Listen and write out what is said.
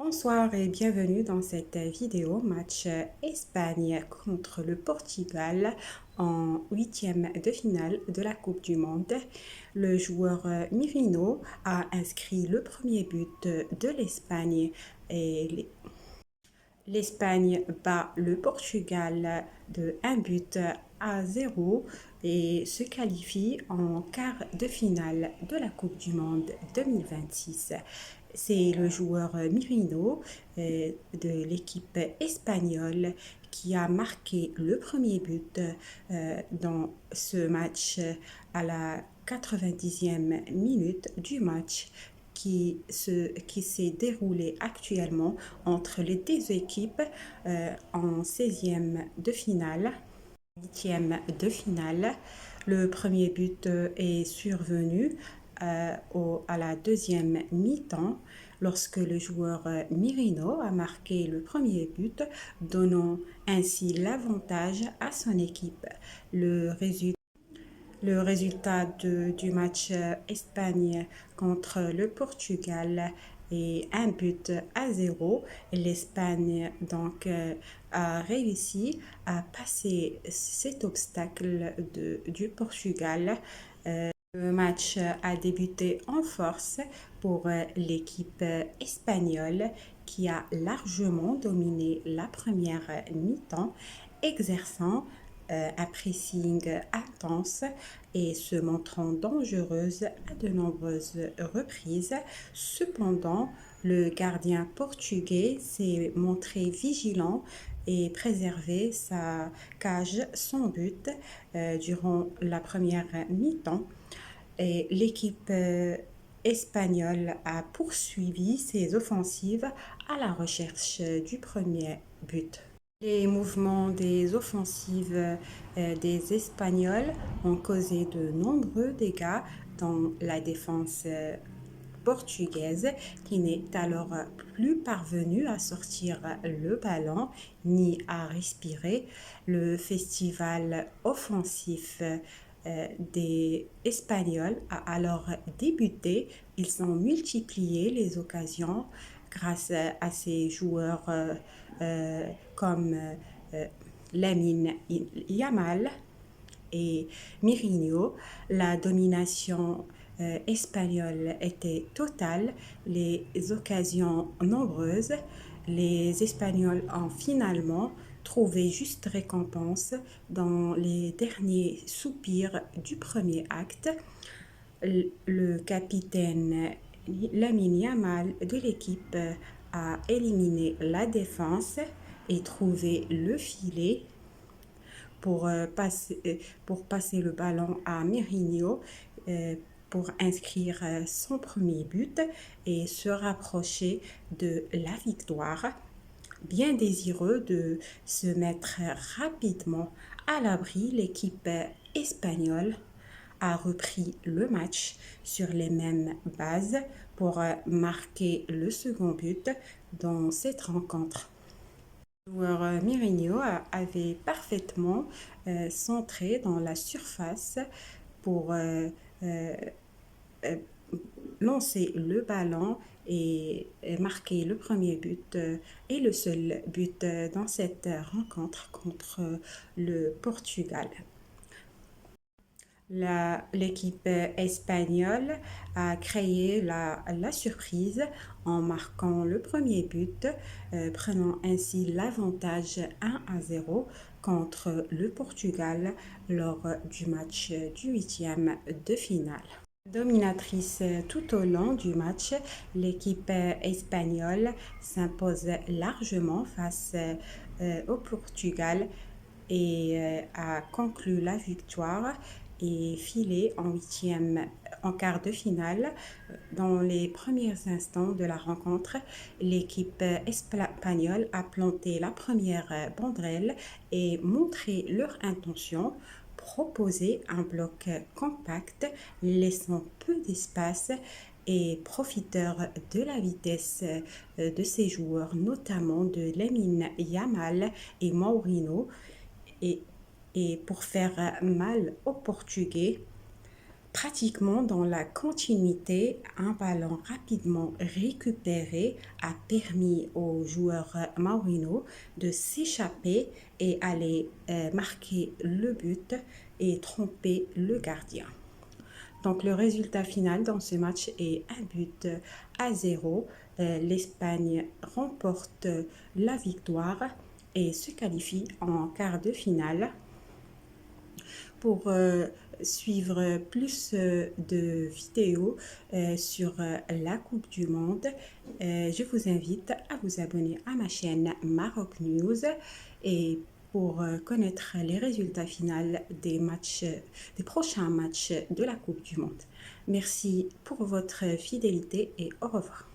Bonsoir et bienvenue dans cette vidéo match Espagne contre le Portugal en huitième de finale de la Coupe du Monde. Le joueur Mirino a inscrit le premier but de l'Espagne et l'Espagne bat le Portugal de 1 but à 0 et se qualifie en quart de finale de la Coupe du Monde 2026. C'est le joueur Mirino de l'équipe espagnole qui a marqué le premier but dans ce match à la 90e minute du match qui s'est déroulé actuellement entre les deux équipes en 16e de finale, 8e de finale. Le premier but est survenu à la deuxième mi-temps lorsque le joueur Mirino a marqué le premier but, donnant ainsi l'avantage à son équipe. Le résultat du match Espagne contre le Portugal est 1 but à 0. L'Espagne donc a réussi à passer cet obstacle du Portugal. Le match a débuté en force pour l'équipe espagnole qui a largement dominé la première mi-temps, exerçant un pressing intense et se montrant dangereuse à de nombreuses reprises. Cependant, le gardien portugais s'est montré vigilant et préservé sa cage sans but durant la première mi-temps. Et l'équipe espagnole a poursuivi ses offensives à la recherche du premier but. Les mouvements des offensives des Espagnols ont causé de nombreux dégâts dans la défense portugaise qui n'est alors plus parvenue à sortir le ballon ni à respirer. Le festival offensif des Espagnols a alors débuté. Ils ont multiplié les occasions grâce à ces joueurs comme Lamine Yamal et Mirinho. La domination espagnole était totale, les occasions nombreuses. Les Espagnols ont finalement trouvé juste récompense dans les derniers soupirs du premier acte. Le capitaine Lamine Yamal de l'équipe a éliminé la défense et trouvé le filet pour passer le ballon à Mirinho pour inscrire son premier but et se rapprocher de la victoire. Bien désireux de se mettre rapidement à l'abri, l'équipe espagnole a repris le match sur les mêmes bases pour marquer le second but dans cette rencontre. Le joueur Mirinho avait parfaitement centré dans la surface pour lancer le ballon et marquer le premier but et le seul but dans cette rencontre contre le Portugal. L'équipe espagnole a créé la surprise en marquant le premier but, prenant ainsi l'avantage 1-0 contre le Portugal lors du match du huitième de finale. Dominatrice tout au long du match, l'équipe espagnole s'impose largement face au Portugal et a conclu la victoire et filé en quart de finale. Dans les premiers instants de la rencontre, l'équipe espagnole a planté la première banderole et montré leur intention, proposer un bloc compact, laissant peu d'espace et profiteur de la vitesse de ses joueurs, notamment de Lamine Yamal et Mourinho, et pour faire mal aux Portugais, Pratiquement dans la continuité, un ballon rapidement récupéré a permis au joueur maorino de s'échapper et aller marquer le but et tromper le gardien. Donc le résultat final dans ce match est un but à zéro. L'Espagne remporte la victoire et se qualifie en quart de finale. Pour suivre plus de vidéos sur la Coupe du Monde, je vous invite à vous abonner à ma chaîne Maroc News et pour connaître les résultats finaux des prochains matchs de la Coupe du Monde. Merci pour votre fidélité et au revoir.